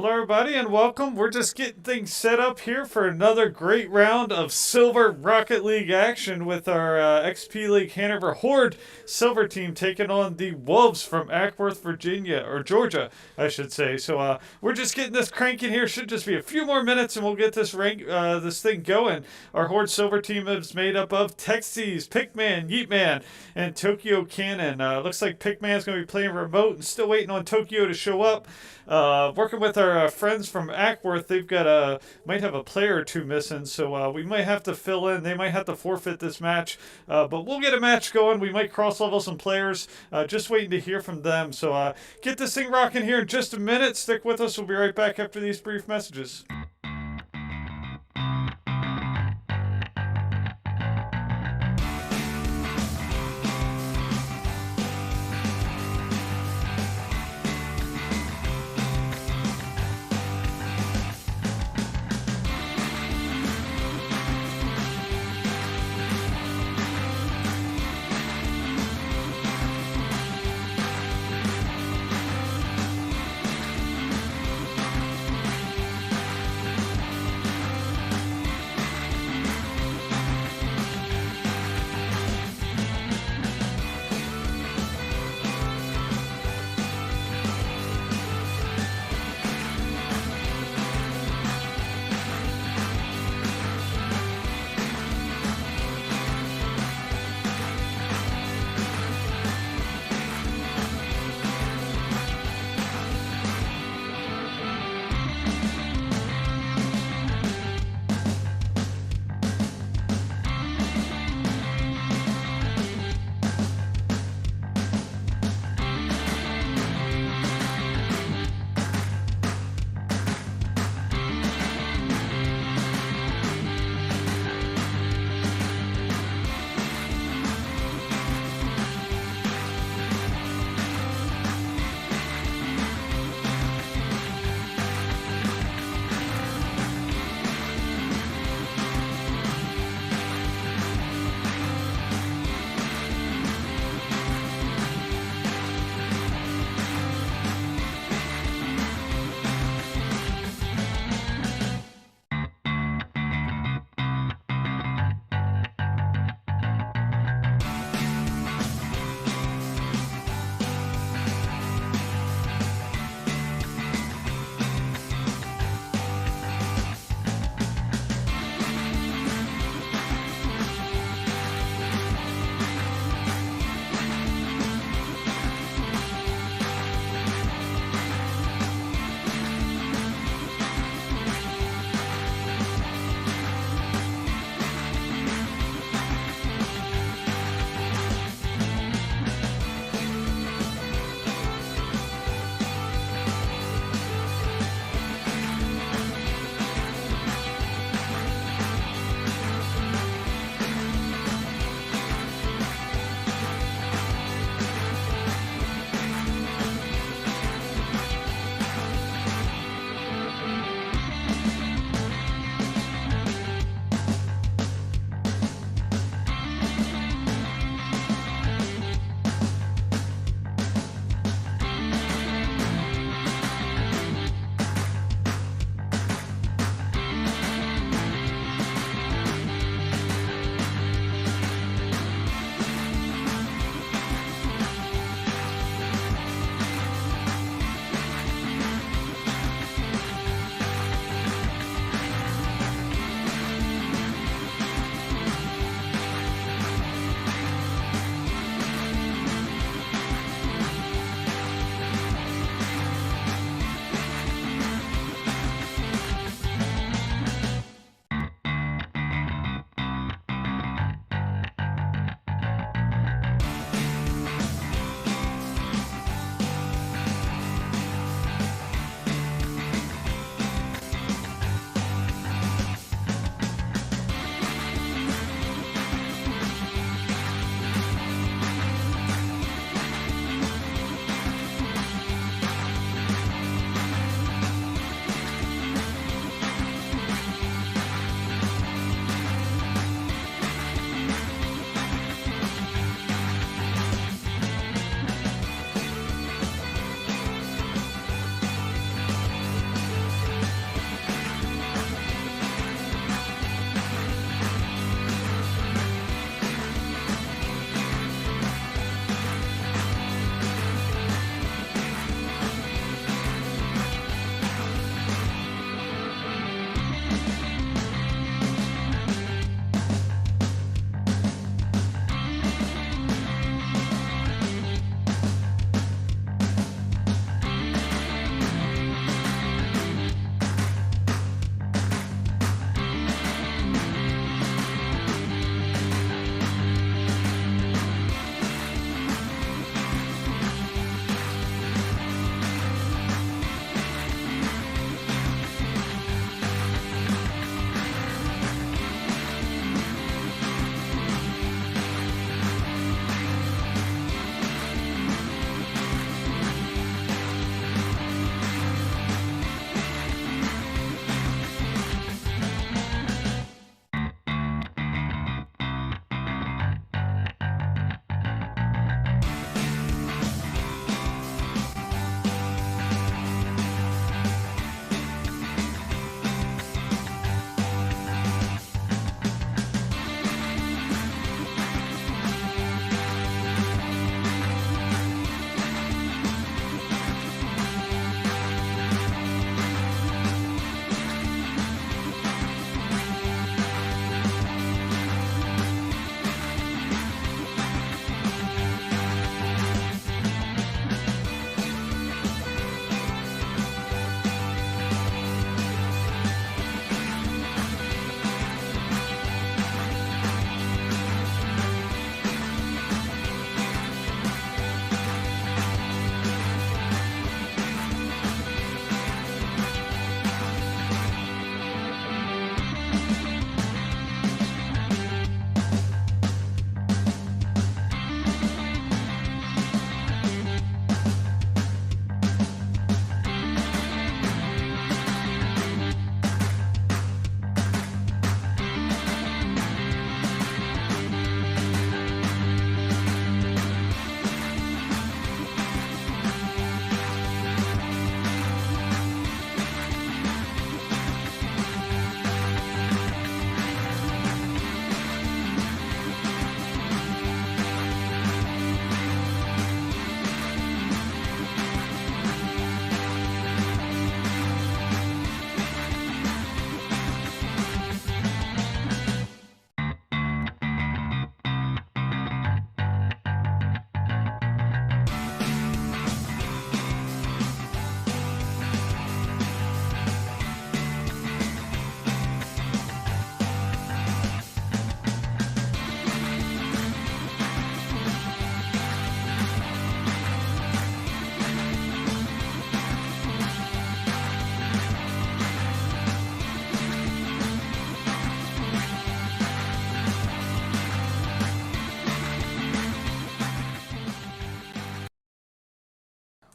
Hello, everybody, and welcome. We're just getting things set up here for another great round of Silver Rocket League action with our XP League Hanover Horde Silver team taking on the Wolves from Acworth, Virginia, or Georgia, I should say. So we're just getting this cranking here. Should just be a few more minutes, and we'll get this this thing going. Our Horde Silver team is made up of Texies, Pickman, Yeetman, and Tokyo Cannon. Looks like Pickman's going to be playing remote and still waiting on Tokyo to show up. Working with our friends from Acworth, they've got might have a player or two missing, so we might have to fill in. They might have to forfeit this match, but we'll get a match going. We might cross level some players. Just waiting to hear from them. So get this thing rocking here in just a minute. Stick with us. We'll be right back after these brief messages.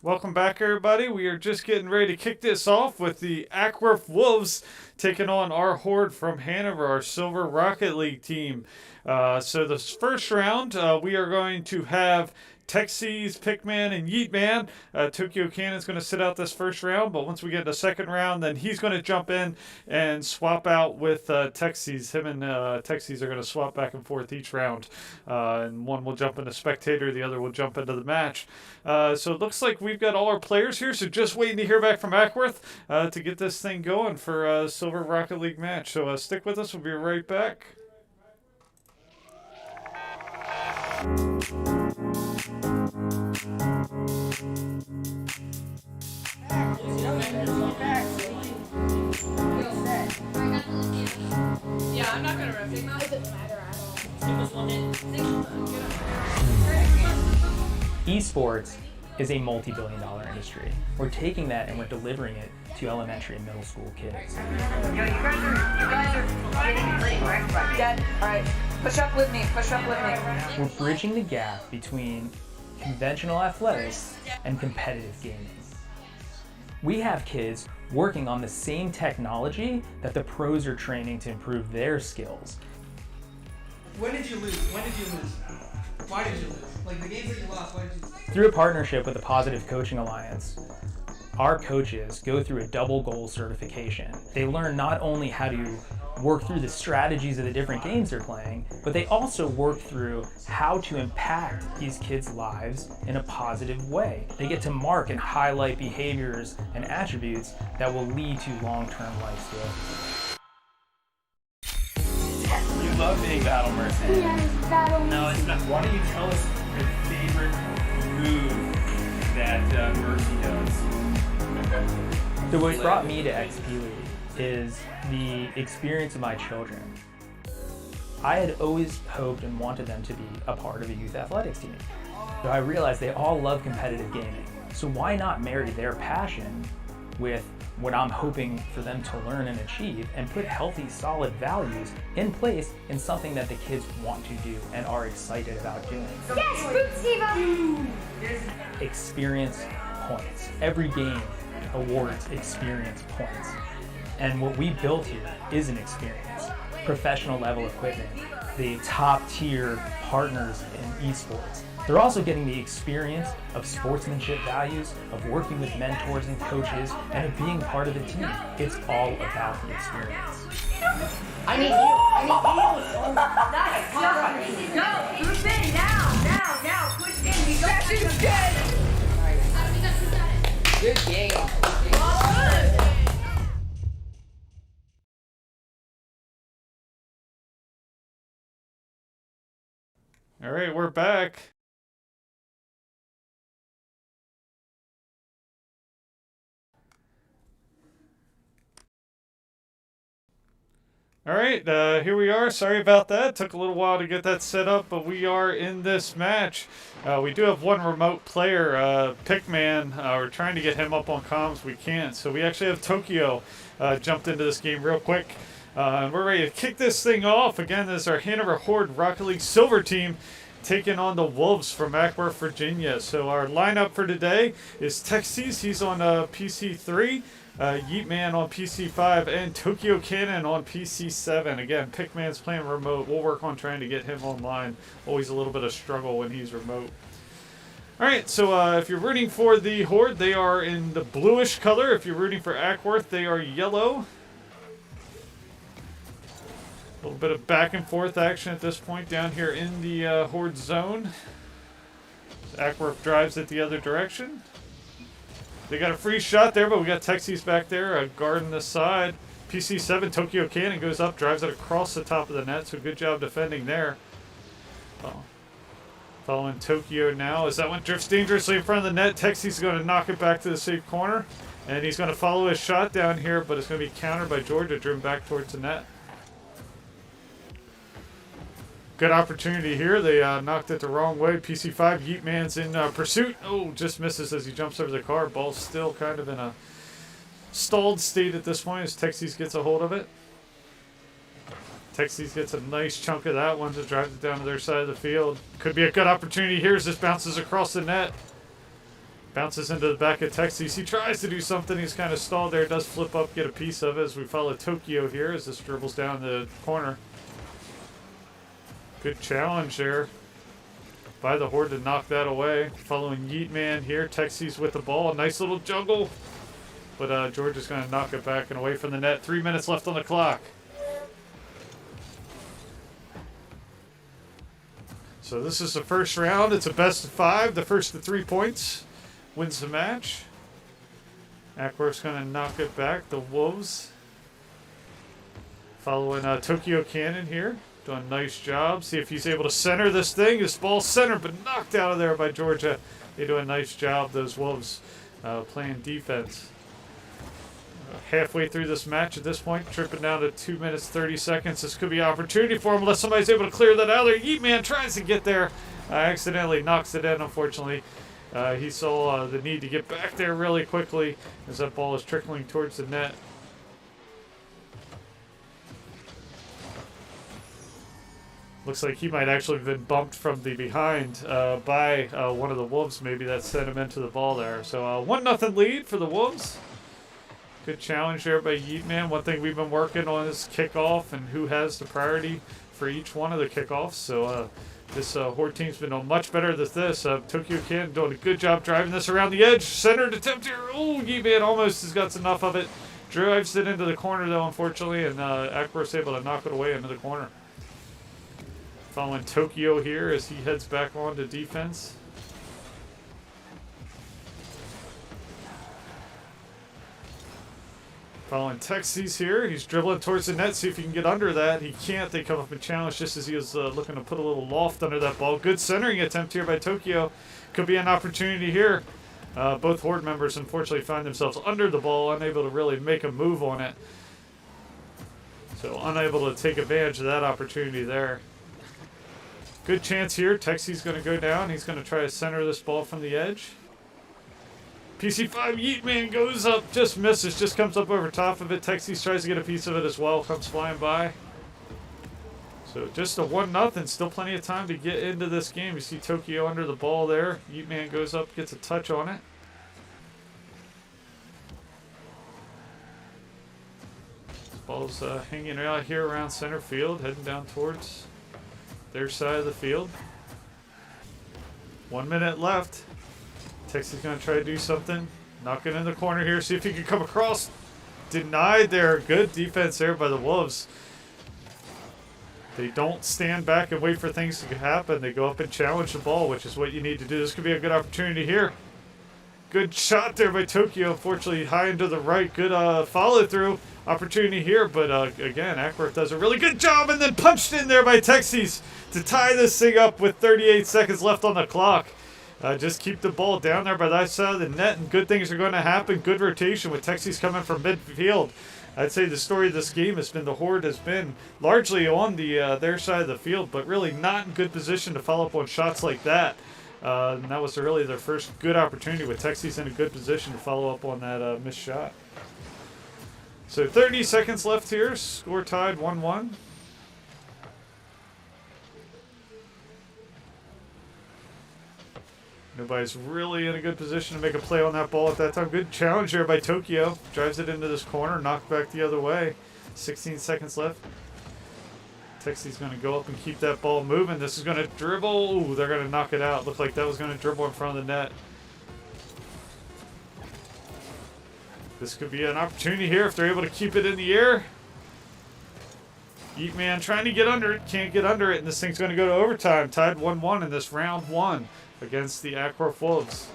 Welcome back, everybody. We are just getting ready to kick this off with the Acworth Wolves taking on our Horde from Hanover, our Silver Rocket League team. So this first round, we are going to have Texies, Pickman, and Yeetman. Tokyo Cannon's going to sit out this first round, but once we get the second round, then he's going to jump in and swap out with Texies. Him and Texies are going to swap back and forth each round. And one will jump into spectator, the other will jump into the match. So it looks like we've got all our players here, so just waiting to hear back from Acworth to get this thing going for a Silver Rocket League match. So stick with us, we'll be right back. Yeah, I'm not gonna rotate now. It doesn't matter at all. Esports is a multi-billion-dollar industry. We're taking that and we're delivering it to elementary and middle school kids. Yo, you guys are getting late, right? Dead. All right, push up with me. We're bridging the gap between conventional athletics and competitive gaming. We have kids working on the same technology that the pros are training to improve their skills. When did you lose? Why did you lose? Like the games that you lost, why did you lose? Through a partnership with the Positive Coaching Alliance, our coaches go through a double goal certification. They learn not only how to work through the strategies of the different games they're playing, but they also work through how to impact these kids' lives in a positive way. They get to mark and highlight behaviors and attributes that will lead to long-term life skills. You love being Battle Mercy. Yes, Battle Mercy. No, it's not. Why don't you tell us your favorite move that Mercy does? So what brought me to XP League is the experience of my children. I had always hoped and wanted them to be a part of a youth athletics team. So I realized they all love competitive gaming. So why not marry their passion with what I'm hoping for them to learn and achieve and put healthy, solid values in place in something that the kids want to do and are excited about doing. Yes, Boot Steve! Experience points. Every game awards experience points. And what we built here is an experience. Professional level equipment, the top tier partners in esports. They're also getting the experience of sportsmanship values, of working with mentors and coaches, and of being part of the team. It's all about the experience. I need you. Nice. Go. Move in now. Push in. You got it. Dead. Good game. Good. All right, we're back. All right, here we are. Sorry about that. Took a little while to get that set up, but we are in this match. We do have one remote player, Pickman. We're trying to get him up on comms. We can't. So we actually have Tokyo jumped into this game real quick. And we're ready to kick this thing off. Again, this is our Hanover Horde Rocket League Silver team taking on the Wolves from Acworth, Virginia. So our lineup for today is Texies. He's on PC3. Yeetman on PC5 and Tokyo Cannon on PC7. Again, Pickman's playing remote. We'll work on trying to get him online. Always a little bit of struggle when he's remote. Alright, so if you're rooting for the Horde, they are in the bluish color. If you're rooting for Acworth, they are yellow. A little bit of back and forth action at this point down here in the Horde zone. Acworth drives it the other direction. They got a free shot there, but we got Texies back there guarding the side. PC7, Tokyo Cannon goes up, drives it across the top of the net, so good job defending there. Oh. Following Tokyo now, as that one drifts dangerously in front of the net. Texies is going to knock it back to the safe corner, and he's going to follow his shot down here, but it's going to be countered by Georgia, driven back towards the net. Good opportunity here. They knocked it the wrong way. PC5, Yeetman's in pursuit. Oh, just misses as he jumps over the car. Ball's still kind of in a stalled state at this point as Texies gets a hold of it. Texies gets a nice chunk of that one to drive it down to their side of the field. Could be a good opportunity here as this bounces across the net. Bounces into the back of Texas. He tries to do something. He's kind of stalled there. Does flip up, get a piece of it as we follow Tokyo here as this dribbles down the corner. Good challenge there by the Horde to knock that away. Following Yeet Man here. Texas with the ball. Nice little juggle. But George is going to knock it back and away from the net. 3 minutes left on the clock. So this is the first round. It's a best of 5. The first to 3 points wins the match. Acworth's going to knock it back. The Wolves following Tokyo Cannon here. Doing a nice job. See if he's able to center this thing. This ball centered but knocked out of there by Georgia. They do a nice job, those Wolves, playing defense. Halfway through this match at this point, tripping down to 2 minutes 30 seconds. This could be an opportunity for him unless somebody's able to clear that out of there. Yeet Man tries to get there. Accidentally knocks it in, unfortunately. He saw the need to get back there really quickly as that ball is trickling towards the net. Looks like he might actually have been bumped from the behind by one of the Wolves. Maybe that sent him into the ball there. So 1-0 lead for the Wolves. Good challenge there by Yeet Man. One thing we've been working on is kickoff and who has the priority for each one of the kickoffs. So this Horde team's been doing much better than this. Tokyo Can doing a good job driving this around the edge. Centered attempt here. Oh, Yeet Man almost has got enough of it. Drives it into the corner though, unfortunately, and Acworth's able to knock it away into the corner. Following Tokyo here as he heads back on to defense. Following Texas here. He's dribbling towards the net. See if he can get under that. He can't. They come up and challenge just as he was looking to put a little loft under that ball. Good centering attempt here by Tokyo. Could be an opportunity here. Both Horde members unfortunately find themselves under the ball, unable to really make a move on it. So unable to take advantage of that opportunity there. Good chance here. Texie's going to go down. He's going to try to center this ball from the edge. PC5 Yeet Man goes up, just misses, just comes up over top of it. Texie tries to get a piece of it as well, comes flying by. So just a 1-0, still plenty of time to get into this game. You see Tokyo under the ball there. Yeet Man goes up, gets a touch on it. This ball's hanging out here around center field, heading down towards their side of the field. 1 minute left. Texas going to try to do something. Knock it in the corner here. See if he can come across. Denied there. Good defense there by the Wolves. They don't stand back and wait for things to happen. They go up and challenge the ball, which is what you need to do. This could be a good opportunity here. Good shot there by Tokyo. Unfortunately, high into the right. Good follow-through opportunity here. But again, Acworth does a really good job and then punched in there by Texas to tie this thing up with 38 seconds left on the clock. Just keep the ball down there by that side of the net, and good things are going to happen. Good rotation with Texas coming from midfield. I'd say the story of this game has been the Horde has been largely on the their side of the field, but really not in good position to follow up on shots like that. And that was really their first good opportunity with Texas in a good position to follow up on that missed shot. So 30 seconds left here. Score tied 1-1. Nobody's really in a good position to make a play on that ball at that time. Good challenge there by Tokyo. Drives it into this corner, knocked back the other way. 16 seconds left. Texie's going to go up and keep that ball moving. This is going to dribble. Ooh, they're going to knock it out. Looked like that was going to dribble in front of the net. This could be an opportunity here if they're able to keep it in the air. Yeet Man trying to get under it. Can't get under it, and this thing's going to go to overtime. Tied 1-1 in this round 1 against the Acworth Wolves.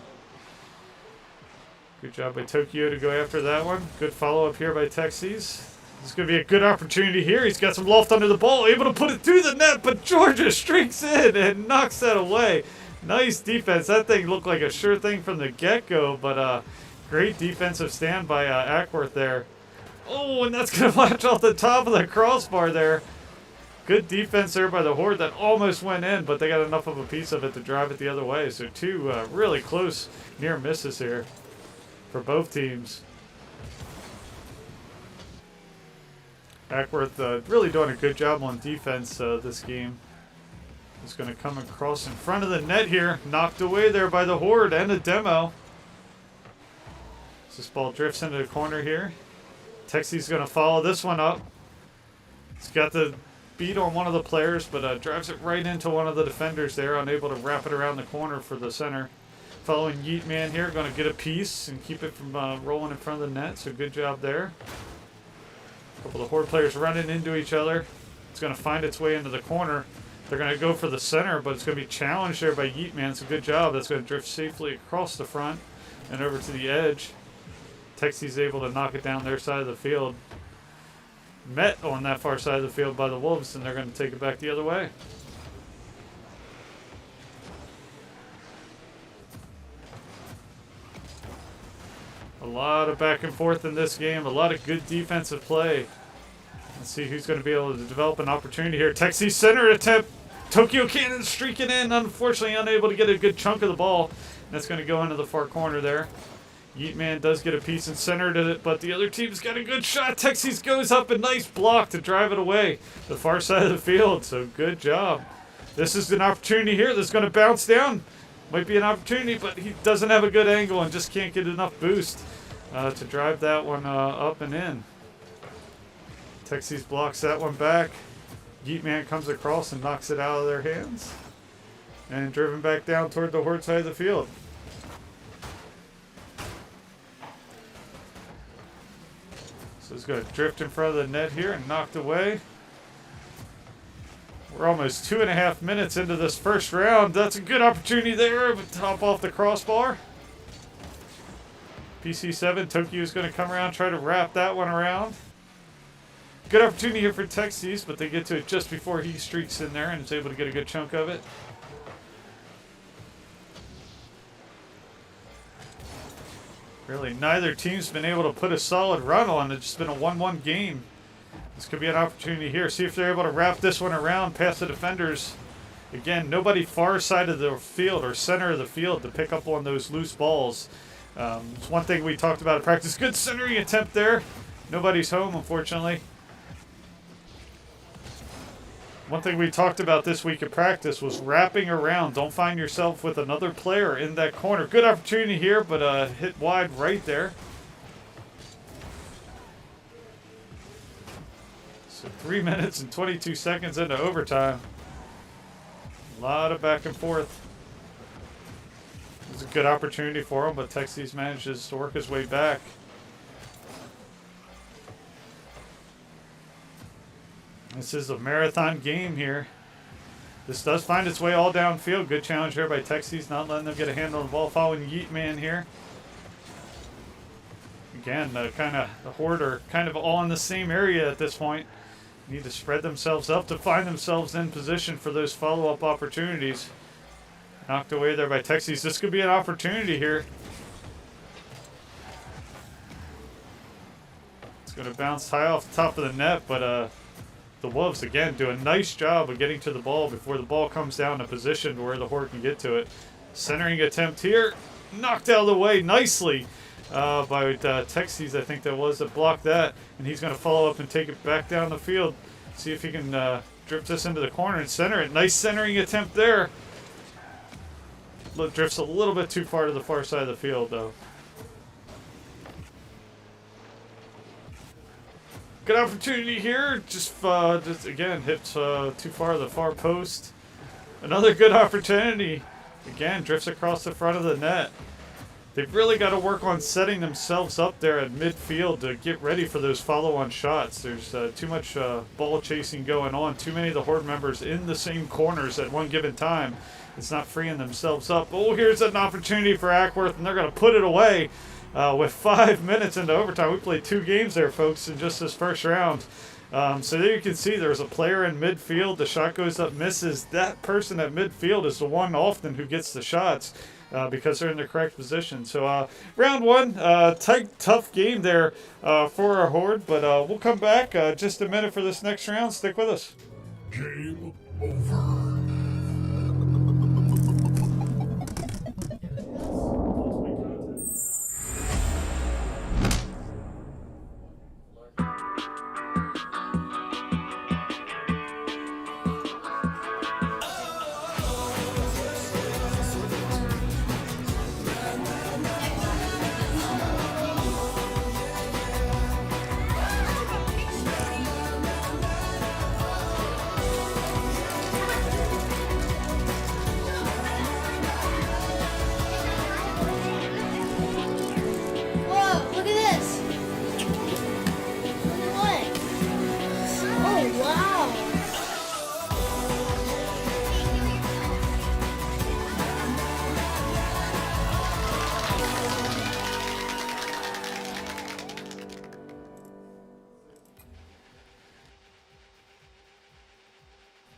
Good job by Tokyo to go after that one. Good follow-up here by Texas. This is going to be a good opportunity here. He's got some loft under the ball, able to put it through the net, but Georgia streaks in and knocks that away. Nice defense. That thing looked like a sure thing from the get-go, but great defensive stand by Acworth there. Oh, and that's going to latch off the top of the crossbar there. Good defense there by the Horde that almost went in, but they got enough of a piece of it to drive it the other way. So two really close near misses here for both teams. Acworth really doing a good job on defense this game. It's going to come across in front of the net here. Knocked away there by the Horde and a demo. So this ball drifts into the corner here. Texi's going to follow this one up. He's got the beat on one of the players, but drives it right into one of the defenders there, unable to wrap it around the corner for the center. Following Yeet Man here, going to get a piece and keep it from rolling in front of the net, so good job there. A couple of the Horde players running into each other. It's going to find its way into the corner. They're going to go for the center, but it's going to be challenged there by Yeet Man. So good job. That's going to drift safely across the front and over to the edge. Texi's able to knock it down their side of the field. Met on that far side of the field by the Wolves, and they're going to take it back the other way. A lot of back and forth in this game. A lot of good defensive play. Let's see who's going to be able to develop an opportunity here. Texi's center attempt. Tokyo Cannon streaking in. Unfortunately, unable to get a good chunk of the ball. That's going to go into the far corner there. Yeet Man does get a piece and centered it, but the other team's got a good shot. Texi's goes up, a nice block to drive it away to the far side of the field. So good job. This is an opportunity here that's going to bounce down. Might be an opportunity, but he doesn't have a good angle and just can't get enough boost to drive that one up and in. Texi's blocks that one back. Yeet Man comes across and knocks it out of their hands. And driven back down toward the Horde side of the field. So it's going to drift in front of the net here and knocked away. We're almost 2.5 minutes into this first round. That's a good opportunity there, but top off the crossbar. PC7, Tokyo's going to come around, try to wrap that one around. Good opportunity here for Texi's, but they get to it just before he streaks in there and is able to get a good chunk of it. Really, neither team's been able to put a solid run on. It's just been a 1-1 game. This could be an opportunity here. See if they're able to wrap this one around past the defenders. Again, nobody far side of the field or center of the field to pick up on those loose balls. It's one thing we talked about in practice. Good centering attempt there. Nobody's home, unfortunately. One thing we talked about this week in practice was wrapping around. Don't find yourself with another player in that corner. Good opportunity here, but hit wide right there. So 3 minutes and 22 seconds into overtime. A lot of back and forth. It was a good opportunity for him, but Texi's manages to work his way back. This is a marathon game here. This does find its way all downfield. Good challenge here by Texi's, not letting them get a hand on the ball. Following Yeet Man here. Again, the Horde are kind of all in the same area at this point. Need to spread themselves up to find themselves in position for those follow-up opportunities. Knocked away there by Texi's. This could be an opportunity here. It's going to bounce high off the top of the net, but the Wolves, again, do a nice job of getting to the ball before the ball comes down to position where the Horde can get to it. Centering attempt here. Knocked out of the way nicely by Texi's, I think that was, that blocked that. And he's going to follow up and take it back down the field. See if he can drift this into the corner and center it. Nice centering attempt there. Drifts a little bit too far to the far side of the field, though. Good opportunity here. Just again, hits too far to the far post. Another good opportunity. Again, drifts across the front of the net. They've really got to work on setting themselves up there at midfield to get ready for those follow-on shots. There's too much ball chasing going on. Too many of the Horde members in the same corners at one given time. It's not freeing themselves up. Oh, here's an opportunity for Acworth, and they're going to put it away. With 5 minutes into overtime. We played 2 games there, folks, in just this first round. So there you can see there's a player in midfield. The shot goes up, misses. That person at midfield is the one often who gets the shots because they're in the correct position. So round 1, tight, tough game there for our Horde. But we'll come back just a minute for this next round. Stick with us. Game over.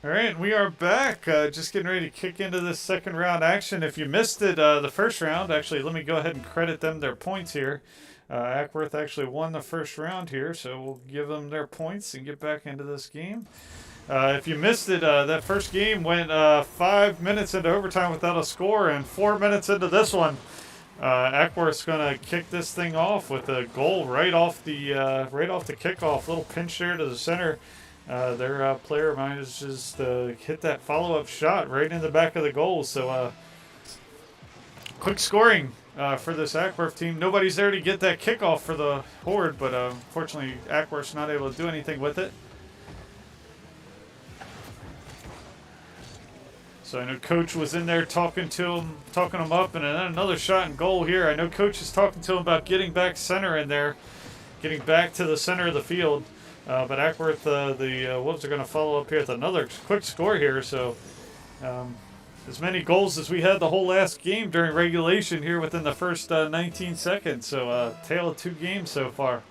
All right, we are back. Just getting ready to kick into this second round action. If you missed it, the first round, actually, let me go ahead and credit them their points here. Acworth actually won the first round here, so we'll give them their points and get back into this game. If you missed it, that first game went 5 minutes into overtime without a score, and 4 minutes into this one, Acworth's gonna kick this thing off with a goal right off the kickoff. Little pinch there to the center. Their player manages to hit that follow-up shot right in the back of the goal. So quick scoring for this Acworth team. Nobody's there to get that kickoff for the Horde, but unfortunately Acworth's not able to do anything with it. So I know Coach was in there talking him up, and then another shot and goal here. I know Coach is talking to him about getting back center in there, getting back to the center of the field. But Acworth, the Wolves are going to follow up here with another quick score here. So as many goals as we had the whole last game during regulation here within the first 19 seconds. So tale of 2 games so far.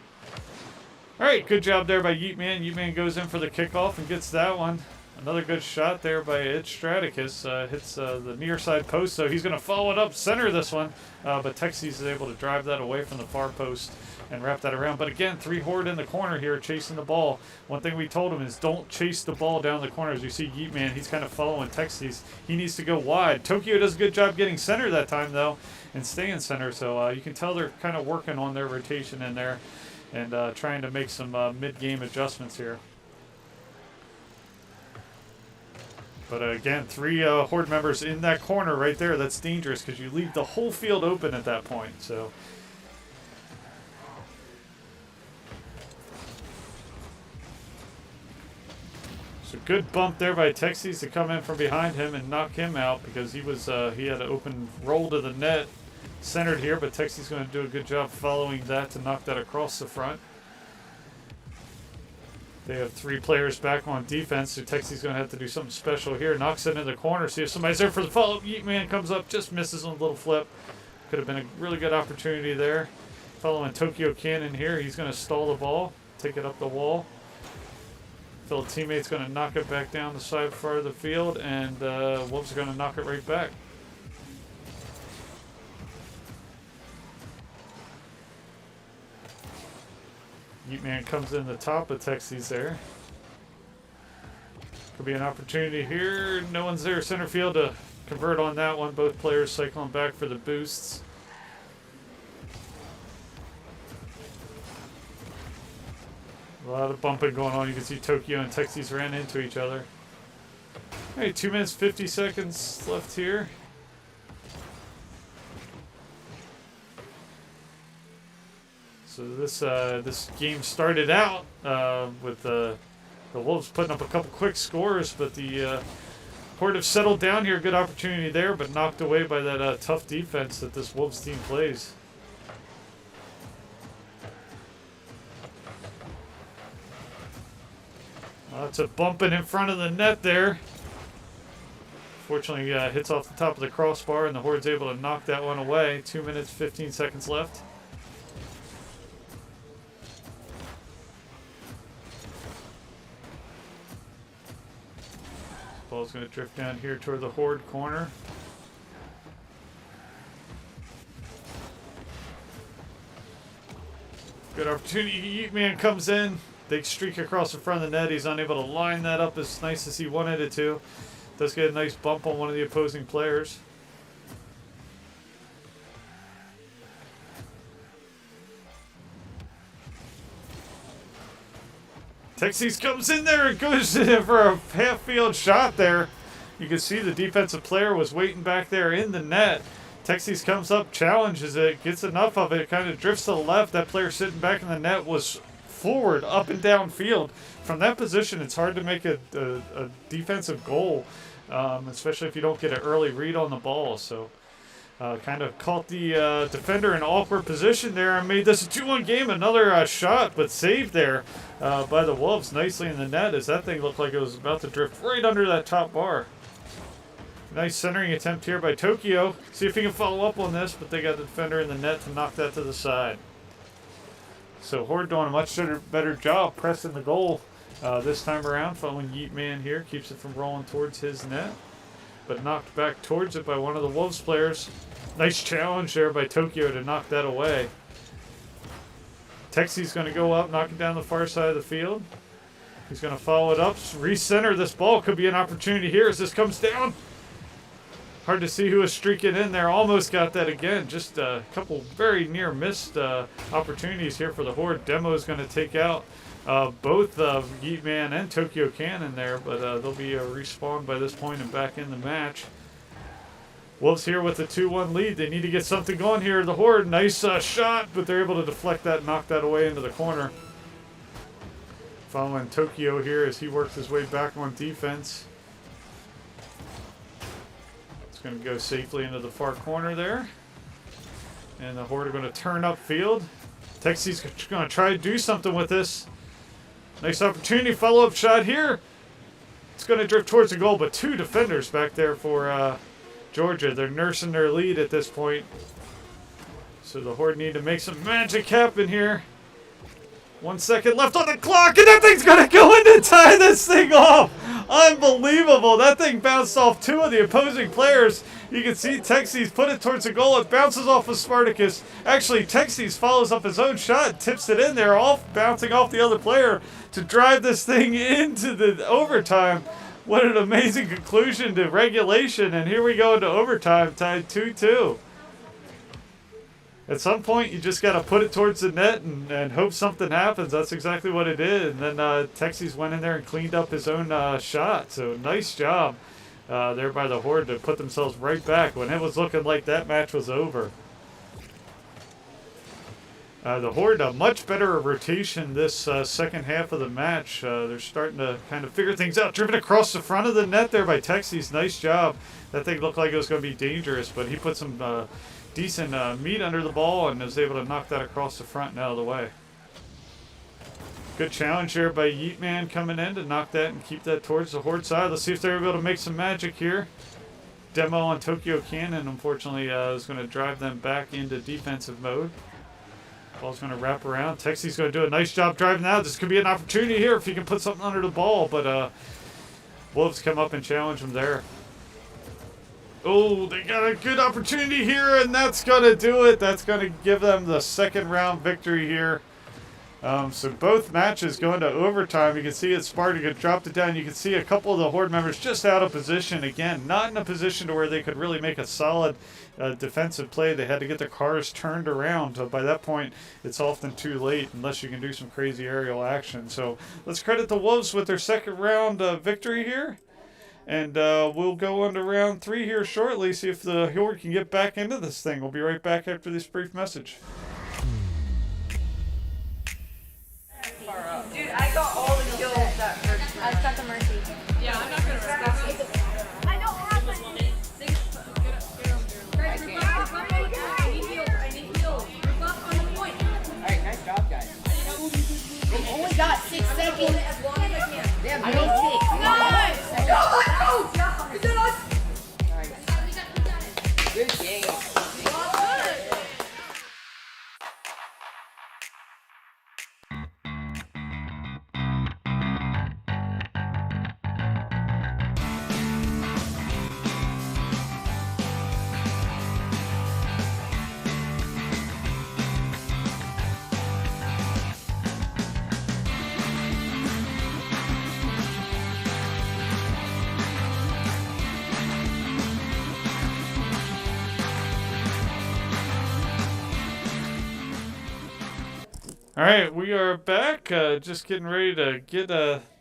All right, good job there by Yeetman. Yeetman goes in for the kickoff and gets that one. Another good shot there by Ed Straticus. Hits the near side post, so he's going to follow it up center this one. But Texas is able to drive that away from the far post and wrap that around. But again, 3 Horde in the corner here chasing the ball. One thing we told him is don't chase the ball down the corner. As you see Yeetman, he's kind of following Texas. He needs to go wide. Tokyo does a good job getting center that time, though, and staying center. So you can tell they're kind of working on their rotation in there and trying to make some mid-game adjustments here. But again, 3 Horde members in that corner right there. That's dangerous because you leave the whole field open at that point. So good bump there by Texas to come in from behind him and knock him out because he was he had an open roll to the net centered here. But Texas is going to do a good job following that to knock that across the front. They have 3 players back on defense, so Texas going to have to do something special here. Knocks it into the corner. See if somebody's there for the follow-up. Yeetman comes up, just misses on a little flip. Could have been a really good opportunity there. Following Tokyo Cannon here. He's going to stall the ball, take it up the wall. Phil teammate's going to knock it back down the side far of the field, and Wolves are going to knock it right back. Yeetman comes in the top of Texas there. Could be an opportunity here. No one's there center field to convert on that one. Both players cycling back for the boosts. A lot of bumping going on. You can see Tokyo and Texas ran into each other. All right, 2 minutes, 50 seconds left here. So this game started out with the Wolves putting up a couple quick scores, but the Horde have settled down here. Good opportunity there, but knocked away by that tough defense that this Wolves team plays. Lots of bumping in front of the net there. Fortunately, hits off the top of the crossbar, and the Horde's able to knock that one away. 2 minutes, 15 seconds left. Ball's going to drift down here toward the Horde corner. Good opportunity. Yeetman comes in. Big streak across the front of the net. He's unable to line that up as nice as he wanted it to. Does get a nice bump on one of the opposing players. Texas comes in there and goes in for a half-field shot there. You can see the defensive player was waiting back there in the net. Texas comes up, challenges it, gets enough of it, kind of drifts to the left. That player sitting back in the net was forward, up and down field. From that position, it's hard to make a defensive goal, especially if you don't get an early read on the ball. So kind of caught the defender in an awkward position there and made this a 2-1 game. Another shot, but saved there by the Wolves nicely in the net as that thing looked like it was about to drift right under that top bar. Nice centering attempt here by Tokyo. See if he can follow up on this, but they got the defender in the net to knock that to the side. So Horde doing a much better job pressing the goal This time around, following Yeet Man here, keeps it from rolling towards his net, but knocked back towards it by one of the Wolves players. Nice challenge there by Tokyo to knock that away. Texi's going to go up, knocking down the far side of the field. He's going to follow it up, recenter this ball. Could be an opportunity here as this comes down. Hard to see who is streaking in there. Almost got that again. Just a couple very near missed opportunities here for the Horde. Demo is going to take out both Yeet Man and Tokyo Cannon there, but they'll be respawned by this point and back in the match. Wolves here with a 2-1 lead. They need to get something going here. The Horde, nice shot, but they're able to deflect that and knock that away into the corner. Following Tokyo here as he works his way back on defense. It's going to go safely into the far corner there. And the Horde are going to turn upfield. Texi's going to try to do something with this. Nice opportunity, follow-up shot here. It's going to drift towards the goal, but two defenders back there for Georgia. They're nursing their lead at this point. So the Horde need to make some magic happen here. 1 second left on the clock, and that thing's going to go in to tie this thing off. Unbelievable. That thing bounced off two of the opposing players. You can see Texi's put it towards the goal. It bounces off of Spartacus. Actually, Texi's follows up his own shot, tips it in there, bouncing off the other player to drive this thing into the overtime. What an amazing conclusion to regulation. And here we go into overtime, tied 2-2. At some point, you just got to put it towards the net and hope something happens. That's exactly what it did. And then Texi's went in there and cleaned up his own shot. So nice job there by the Horde to put themselves right back when it was looking like that match was over. The Horde, a much better rotation this second half of the match. They're starting to kind of figure things out. Driven across the front of the net there by Texi's. Nice job. That thing looked like it was going to be dangerous, but he put some decent meat under the ball and was able to knock that across the front and out of the way. Good challenge here by Yeet Man coming in to knock that and keep that towards the Horde side. Let's see if they're able to make some magic here. Demo on Tokyo Cannon, unfortunately, is going to drive them back into defensive mode. Ball's going to wrap around. Texi's going to do a nice job driving out. This could be an opportunity here if he can put something under the ball, but Wolves come up and challenge him there. Oh, they got a good opportunity here, and that's going to do it. That's going to give them the second round victory here. So both matches go into overtime. You can see it, Spartacus dropped it down. You can see a couple of the Horde members just out of position. Again, not in a position to where they could really make a solid defensive play. They had to get their cars turned around. By that point, it's often too late unless you can do some crazy aerial action. So let's credit the Wolves with their second round victory here. And we'll go on to round 3 here shortly, see if the Horde can get back into this thing. We'll be right back after this brief message. Dude, I got all the kills that first I got the mercy. Yeah, I'm not gonna risk that. I don't have any. I need heals. I need heals. You're buff on the point. Alright, nice job, guys. They only got 6 seconds. As long as I can. They have 96. Nice! No! Is that us? Nice. Good game. All right, we are back. Just getting ready to get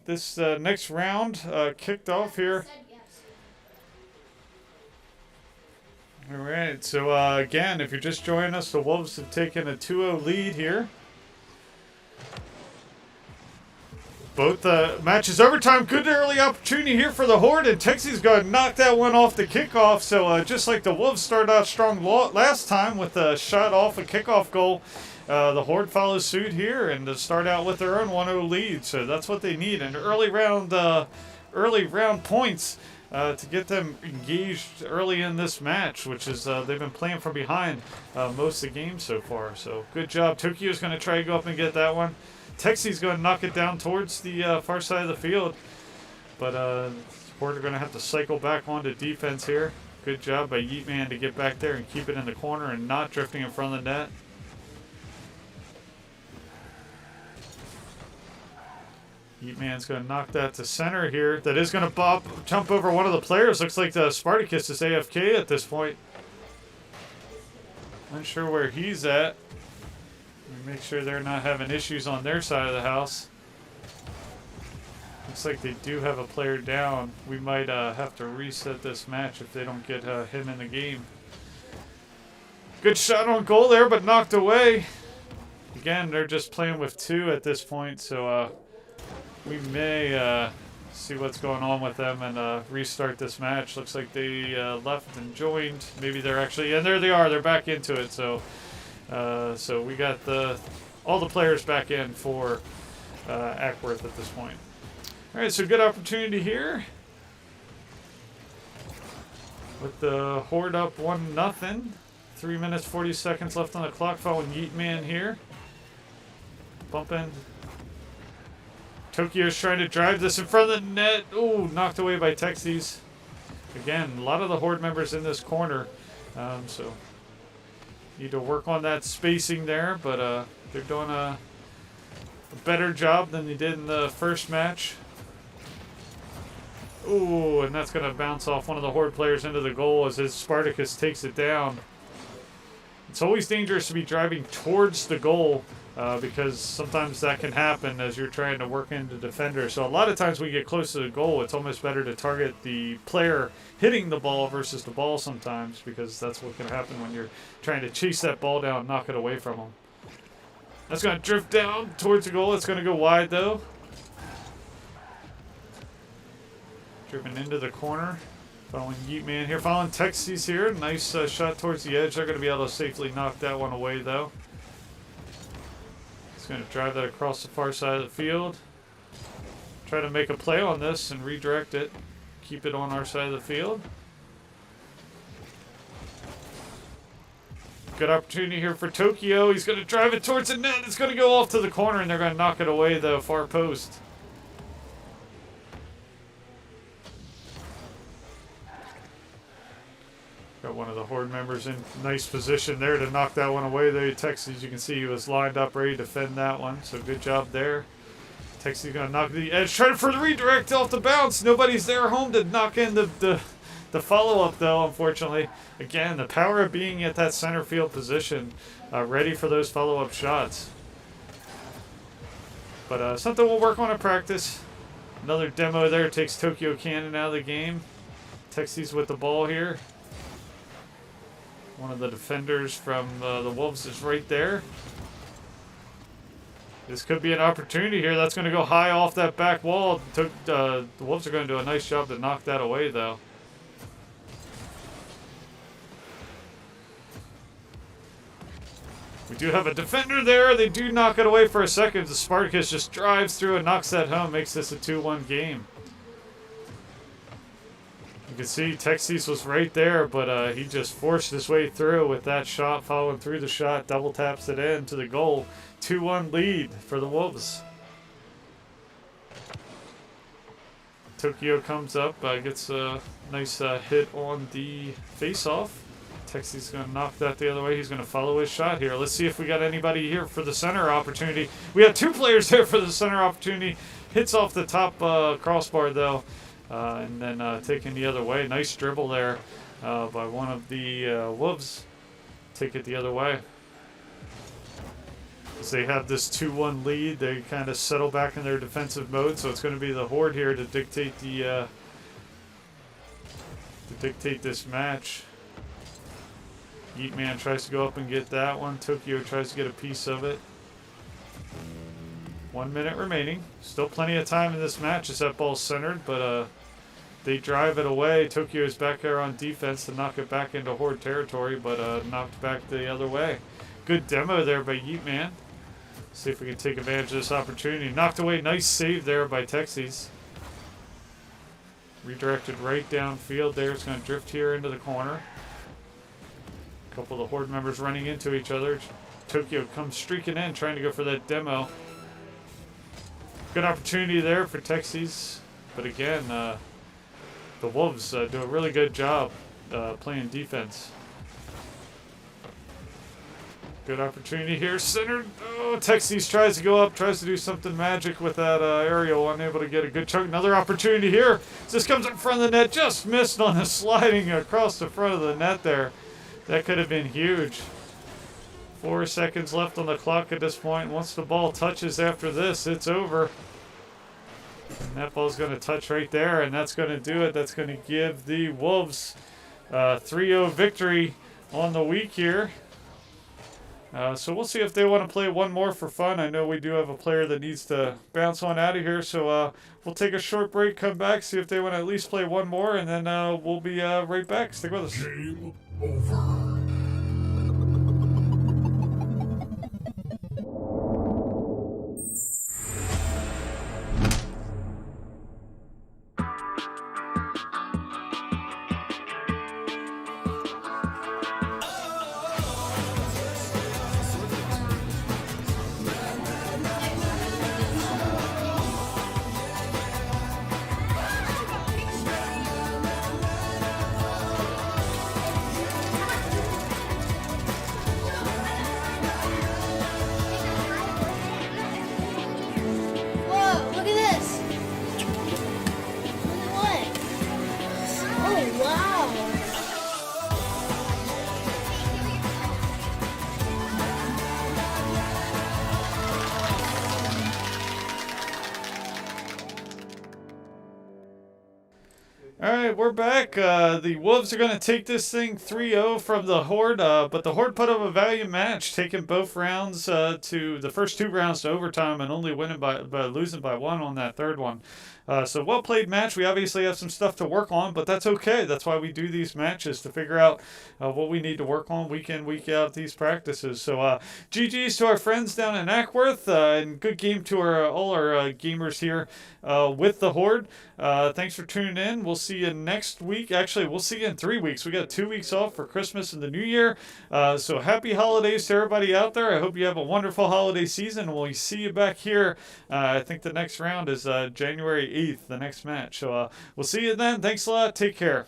this next round kicked off here. All right, so again, if you're just joining us, the Wolves have taken a 2-0 lead here. Both matches overtime. Good early opportunity here for the Horde, and Texi's going to knock that one off the kickoff. So just like the Wolves started out strong last time with a shot off a kickoff goal, the Horde follows suit here and to start out with their own 1-0 lead. So that's what they need, and early round points to get them engaged early in this match, which is they've been playing from behind most of the game so far. So good job. Tokyo's going to try to go up and get that one. Texie's going to knock it down towards the far side of the field. But Horde are going to have to cycle back onto defense here. Good job by Yeetman to get back there and keep it in the corner and not drifting in front of the net. Yeetman's going to knock that to center here. That is going to jump over one of the players. Looks like the Spartacus is AFK at this point. Unsure where he's at. Make sure they're not having issues on their side of the house. Looks like they do have a player down. We might have to reset this match if they don't get him in the game. Good shot on goal there, but knocked away. Again, they're just playing with 2 at this point, so we may see what's going on with them and restart this match. Looks like they left and joined. Maybe they're actually, and there they are. They're back into it. So we got all the players back in for Acworth at this point. All right, so good opportunity here with the Horde up 1-0. 3 minutes 40 seconds left on the clock. Following Yeetman here, bumping. Tokyo's trying to drive this in front of the net. Ooh, knocked away by Texies. Again, a lot of the Horde members in this corner, so need to work on that spacing there. But they're doing a better job than they did in the first match. Ooh, and that's going to bounce off one of the Horde players into the goal as his Spartacus takes it down. It's always dangerous to be driving towards the goal because sometimes that can happen as you're trying to work into defender. So a lot of times when you get close to the goal, it's almost better to target the player hitting the ball versus the ball sometimes, because that's what can happen when you're trying to chase that ball down and knock it away from them. That's going to drift down towards the goal. It's going to go wide though. Driven into the corner. Following Yeetman here. Following Texies here. Nice shot towards the edge. They're going to be able to safely knock that one away though. He's going to drive that across the far side of the field. Try to make a play on this and redirect it. Keep it on our side of the field. Good opportunity here for Tokyo. He's going to drive it towards the net. It's going to go off to the corner and they're going to knock it away though. Far post. Got one of the Horde members in nice position there to knock that one away. There, Texas, you can see he was lined up ready to defend that one. So good job there. Texas going to knock the edge. Trying for the redirect off the bounce. Nobody's there home to knock in the follow-up though, unfortunately. Again, the power of being at that center field position, ready for those follow-up shots. But something we'll work on in practice. Another demo there takes Tokyo Cannon out of the game. Texas with the ball here. One of the defenders from the Wolves is right there. This could be an opportunity here. That's going to go high off that back wall. The Wolves are going to do a nice job to knock that away, though. We do have a defender there. They do knock it away for a second. The Spartacus just drives through and knocks that home. Makes this a 2-1 game. You can see Texas was right there, but he just forced his way through with that shot, following through the shot, double taps it in to the goal. 2-1 lead for the Wolves. Tokyo comes up, gets a nice hit on the face-off. Texas is going to knock that the other way. He's going to follow his shot here. Let's see if we got anybody here for the center opportunity. We have 2 players there for the center opportunity. Hits off the top crossbar, though. And then taking the other way. Nice dribble there by one of the Wolves. Take it the other way. As they have this 2-1 lead, they kind of settle back in their defensive mode. So it's going to be the Horde here to dictate the this match. Yeetman tries to go up and get that one. Tokyo tries to get a piece of it. 1 minute remaining. Still plenty of time in this match as that ball's centered, but they drive it away. Tokyo is back there on defense to knock it back into Horde territory, but knocked back the other way. Good demo there by Yeetman. See if we can take advantage of this opportunity. Knocked away. Nice save there by Texas. Redirected right downfield there. It's going to drift here into the corner. A couple of the Horde members running into each other. Tokyo comes streaking in, trying to go for that demo. Good opportunity there for Texies. But again, the Wolves do a really good job playing defense. Good opportunity here. Centered. Oh, Texies tries to go up, tries to do something magic with that aerial. Unable to get a good chunk. Another opportunity here. This comes in front of the net. Just missed on the sliding across the front of the net there. That could have been huge. 4 seconds left on the clock at this point. Once the ball touches after this, it's over. And that ball's going to touch right there, and that's going to do it. That's going to give the Wolves 3-0 victory on the week here. So we'll see if they want to play one more for fun. I know we do have a player that needs to bounce on out of here, so we'll take a short break, come back, see if they want to at least play one more, and then we'll be right back. Stick with us. Game over. Whoa, look at this. What? Oh, wow. All right, we're back. The Wolves are going to take this thing 3-0 from the Horde, but the Horde put up a valiant match, taking both rounds to the first 2 rounds to overtime and only winning by losing by 1 on that third one. So well-played match. We obviously have some stuff to work on, but that's okay. That's why we do these matches, to figure out what we need to work on week in, week out at these practices. So GG's to our friends down in Acworth, and good game to all our gamers here with the Horde. Thanks for tuning in. We'll see you next week. Actually, we'll see you in 3 weeks. We got 2 weeks off for Christmas and the New Year. So happy holidays to everybody out there. I hope you have a wonderful holiday season. We'll see you back here. I think the next round is January 8th, the next match. So we'll see you then. Thanks a lot. Take care.